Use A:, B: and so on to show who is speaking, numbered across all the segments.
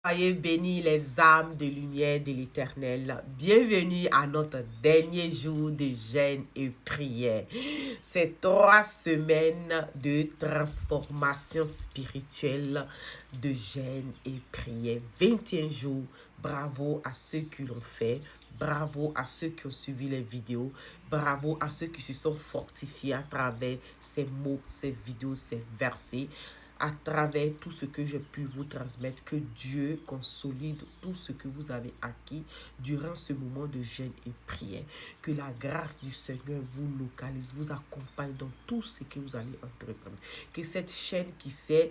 A: Soyez bénis les âmes de lumière de l'Éternel. Bienvenue à notre dernier jour de jeûne et prière. C'est 3 semaines de transformation spirituelle, de jeûne et prière. 21 jours. Bravo à ceux qui l'ont fait. Bravo à ceux qui ont suivi les vidéos. Bravo à ceux qui se sont fortifiés à travers ces mots, ces vidéos, ces versets. À travers tout ce que j'ai pu vous transmettre, que Dieu consolide tout ce que vous avez acquis durant ce moment de jeûne et prière. Que la grâce du Seigneur vous localise, vous accompagne dans tout ce que vous allez entreprendre. Que cette chaîne qui s'est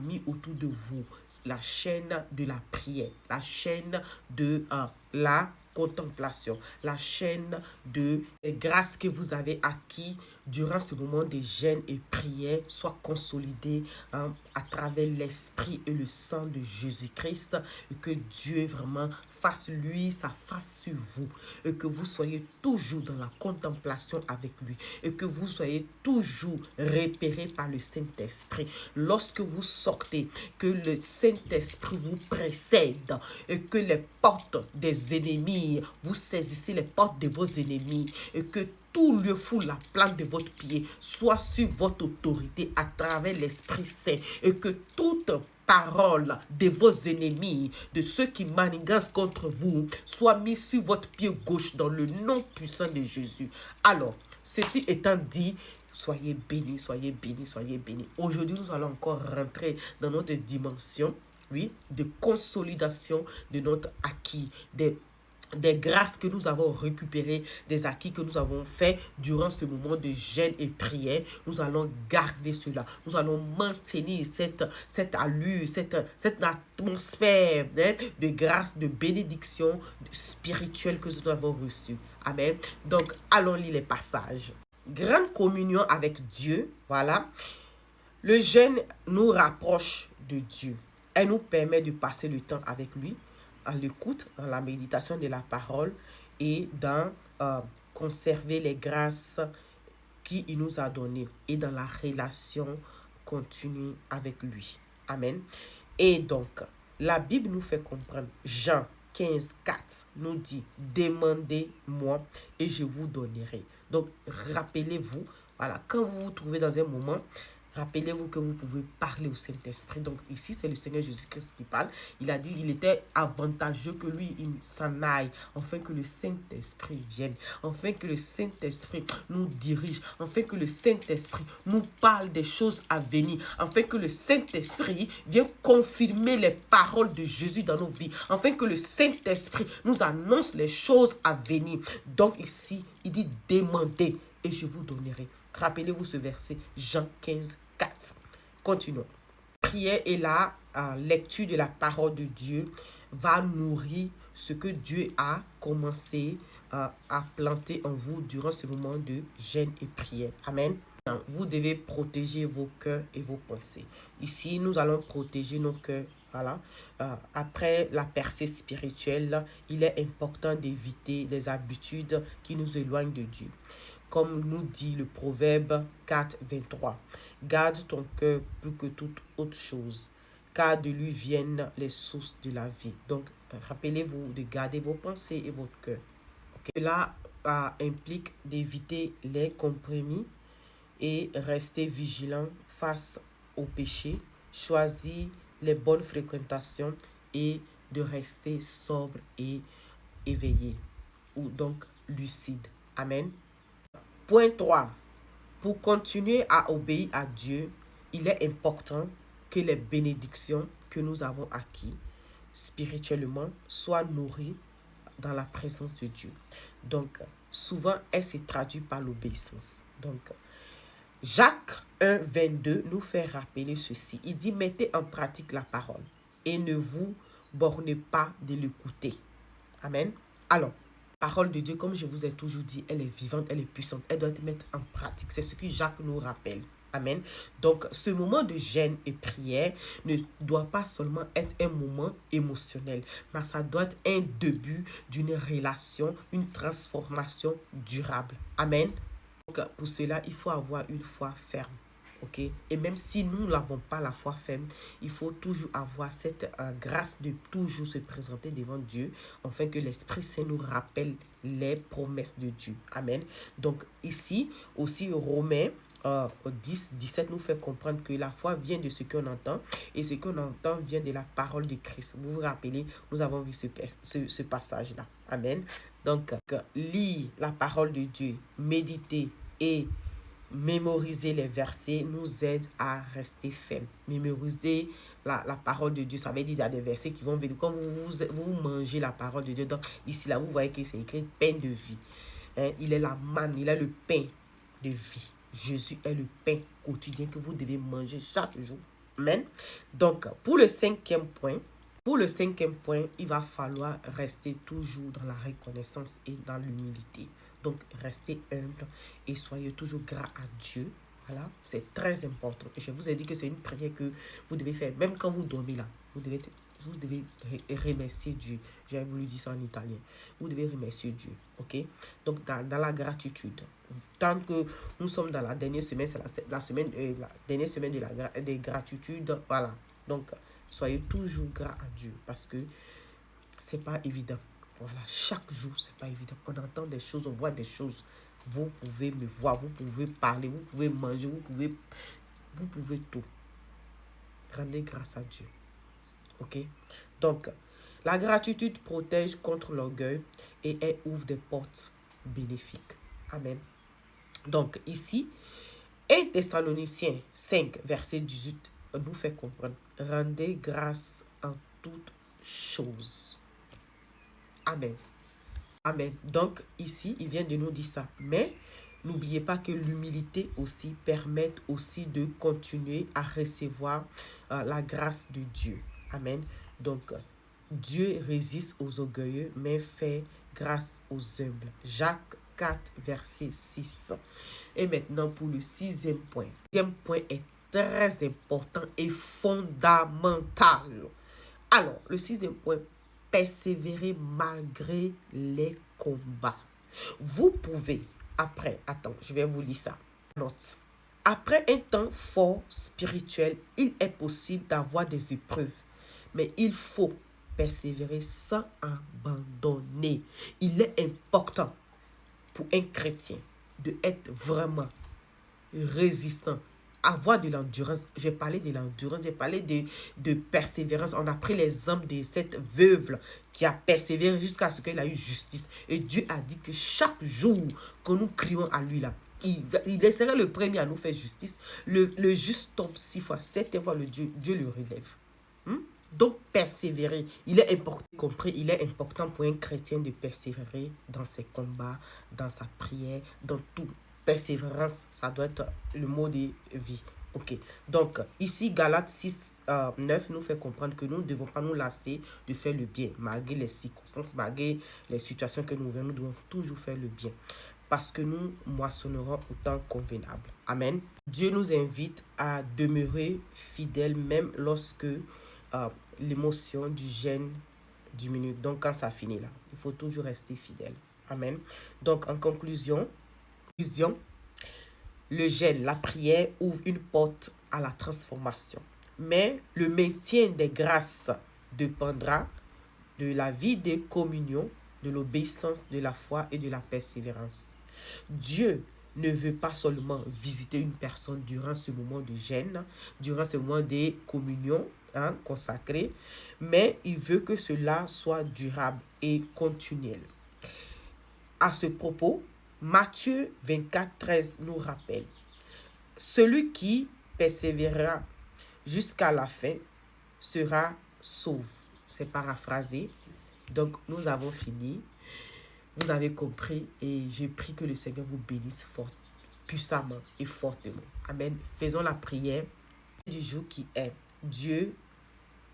A: mis autour de vous, la chaîne de la prière, la chaîne de la contemplation, la chaîne de grâce que vous avez acquis durant ce moment de jeûne et prière soit consolidée à travers l'esprit et le sang de Jésus-Christ, et que Dieu vraiment fasse lui sa face sur vous, et que vous soyez toujours dans la contemplation avec lui, et que vous soyez toujours repérés par le Saint-Esprit. Lorsque vous sortez, que le Saint-Esprit vous précède, et que les portes des ennemis, vous saisissez les portes de vos ennemis, et que tout lieu foule la plante de votre pied soit sur votre autorité à travers l'Esprit Saint, et que toute parole de vos ennemis, de ceux qui manigancent contre vous, soit mise sur votre pied gauche dans le nom puissant de Jésus. Alors, ceci étant dit, soyez bénis, soyez bénis, soyez bénis. Aujourd'hui, nous allons encore rentrer dans notre dimension, oui, de consolidation de notre acquis, des grâces que nous avons récupérées, des acquis que nous avons faits durant ce moment de jeûne et prière. Nous allons garder cela. Nous allons maintenir cette allure, cette atmosphère de grâce, de bénédiction spirituelle que nous avons reçue. Amen. Donc, allons lire les passages. Grande communion avec Dieu, voilà. Le jeûne nous rapproche de Dieu. Elle nous permet de passer le temps avec lui, à l'écoute, dans la méditation de la parole et dans conserver les grâces qu'il nous a données et dans la relation continue avec lui. Amen. Et donc, la Bible nous fait comprendre, Jean 15, 4 nous dit, demandez-moi et je vous donnerai. Donc, rappelez-vous, voilà, quand vous vous trouvez dans un moment, rappelez-vous que vous pouvez parler au Saint-Esprit. Donc ici, c'est le Seigneur Jésus-Christ qui parle. Il a dit qu'il était avantageux que lui, il s'en aille, afin que le Saint-Esprit vienne, afin que le Saint-Esprit nous dirige, afin que le Saint-Esprit nous parle des choses à venir, afin que le Saint-Esprit vienne confirmer les paroles de Jésus dans nos vies, afin que le Saint-Esprit nous annonce les choses à venir. Donc ici, il dit demandez et je vous donnerai. Rappelez-vous ce verset, Jean 15, 4. Continuons. Prière et la lecture de la parole de Dieu va nourrir ce que Dieu a commencé à planter en vous durant ce moment de jeûne et prière. Amen. Vous devez protéger vos cœurs et vos pensées. Ici, nous allons protéger nos cœurs. Voilà. Après la percée spirituelle, il est important d'éviter des habitudes qui nous éloignent de Dieu. Comme nous dit le proverbe 4, 23. Garde ton cœur plus que toute autre chose, car de lui viennent les sources de la vie. Donc, rappelez-vous de garder vos pensées et votre cœur. Okay. Cela implique d'éviter les compromis et rester vigilant face au péché, choisir les bonnes fréquentations et de rester sobre et éveillé, ou donc lucide. Amen. Point 3. Pour continuer à obéir à Dieu, il est important que les bénédictions que nous avons acquises spirituellement soient nourries dans la présence de Dieu. Donc, souvent, elle se traduit par l'obéissance. Donc, Jacques 1, 22 nous fait rappeler ceci. Il dit, mettez en pratique la parole et ne vous bornez pas de l'écouter. Amen. Alors, parole de Dieu, comme je vous ai toujours dit, elle est vivante, elle est puissante, elle doit être mise en pratique. C'est ce que Jacques nous rappelle. Amen. Donc, ce moment de jeûne et prière ne doit pas seulement être un moment émotionnel, mais ça doit être un début d'une relation, une transformation durable. Amen. Donc, pour cela, il faut avoir une foi ferme. Ok? Et même si nous n'avons pas la foi ferme, il faut toujours avoir cette grâce de toujours se présenter devant Dieu, afin que l'Esprit Saint nous rappelle les promesses de Dieu. Amen. Donc ici, aussi Romains 10, 17 nous fait comprendre que la foi vient de ce qu'on entend, et ce qu'on entend vient de la parole de Christ. Vous vous rappelez, nous avons vu ce passage-là. Amen. Donc, lire la parole de Dieu, méditer et mémoriser les versets nous aide à rester ferme. Mémoriser la parole de Dieu, ça veut dire qu'il y a des versets qui vont venir. Quand vous mangez la parole de Dieu, donc ici, là, vous voyez que c'est écrit pain de vie. Hein? Il est la manne, il est le pain de vie. Jésus est le pain quotidien que vous devez manger chaque jour. Amen. Donc, pour le cinquième point, il va falloir rester toujours dans la reconnaissance et dans l'humilité. Donc, restez humble et soyez toujours gras à Dieu. Voilà, c'est très important. Et je vous ai dit que c'est une prière que vous devez faire. Même quand vous dormez là, vous devez remercier Dieu. J'ai voulu dire ça en italien. Vous devez remercier Dieu. Ok? Donc, dans la gratitude. Tant que nous sommes dans la dernière semaine, c'est la dernière semaine de gratitude. Voilà. Donc, soyez toujours gras à Dieu parce que c'est pas évident. Voilà, chaque jour, c'est pas évident. On entend des choses, on voit des choses. Vous pouvez me voir, vous pouvez parler, vous pouvez manger, vous pouvez tout. Rendez grâce à Dieu. Ok? Donc, la gratitude protège contre l'orgueil et elle ouvre des portes bénéfiques. Amen. Donc, ici, 1 Thessaloniciens 5, verset 18, nous fait comprendre. Rendez grâce en toutes choses. Amen. Amen. Donc, ici, il vient de nous dire ça. Mais, n'oubliez pas que l'humilité aussi permet aussi de continuer à recevoir la grâce de Dieu. Amen. Donc, Dieu résiste aux orgueilleux, mais fait grâce aux humbles. Jacques 4, verset 6. Et maintenant, pour le sixième point. Le sixième point est très important et fondamental. Alors, le sixième point, persévérer malgré les combats. Vous pouvez, je vais vous lire ça. Note. Après un temps fort spirituel, il est possible d'avoir des épreuves, mais il faut persévérer sans abandonner. Il est important pour un chrétien de être vraiment résistant, avoir de l'endurance. J'ai parlé de l'endurance, j'ai parlé de persévérance. On a pris l'exemple de cette veuve qui a persévéré jusqu'à ce qu'elle a eu justice. Et Dieu a dit que chaque jour que nous crions à lui là, il serait le premier à nous faire justice. Le juste tombe 6 fois, 7 fois, Dieu le relève. Donc, persévérer, il est important pour un chrétien de persévérer dans ses combats, dans sa prière, dans tout. Persévérance, ça doit être le mot de vie. Ok, donc ici, Galates 6, 9 nous fait comprendre que nous ne devons pas nous lasser de faire le bien, malgré les circonstances, malgré les situations que nous vivons, nous devons toujours faire le bien, parce que nous moissonnerons au temps convenable. Amen. Dieu nous invite à demeurer fidèles même lorsque l'émotion du gêne diminue. Donc, quand ça finit là, il faut toujours rester fidèle. Amen. Donc, en conclusion, le gêne, la prière ouvre une porte à la transformation. Mais le maintien des grâces dépendra de la vie de communion, de l'obéissance, de la foi et de la persévérance. Dieu ne veut pas seulement visiter une personne durant ce moment de gêne, durant ce moment de communion consacrée, mais il veut que cela soit durable et continuel. À ce propos, Matthieu 24, 13 nous rappelle, « Celui qui persévérera jusqu'à la fin sera sauvé. » C'est paraphrasé. Donc, nous avons fini. Vous avez compris et je prie que le Seigneur vous bénisse fort, puissamment et fortement. Amen. Faisons la prière du jour qui est. Dieu,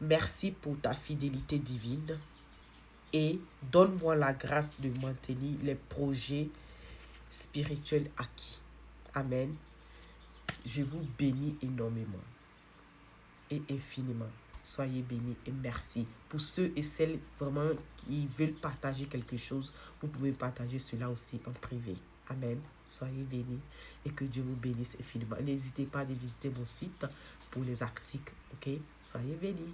A: merci pour ta fidélité divine et donne-moi la grâce de maintenir les projets spirituels acquis. Amen. Je vous bénis énormément et infiniment. Soyez bénis et merci. Pour ceux et celles vraiment qui veulent partager quelque chose, vous pouvez partager cela aussi en privé. Amen. Soyez bénis et que Dieu vous bénisse infiniment. N'hésitez pas à visiter mon site pour les articles. Ok? Soyez bénis.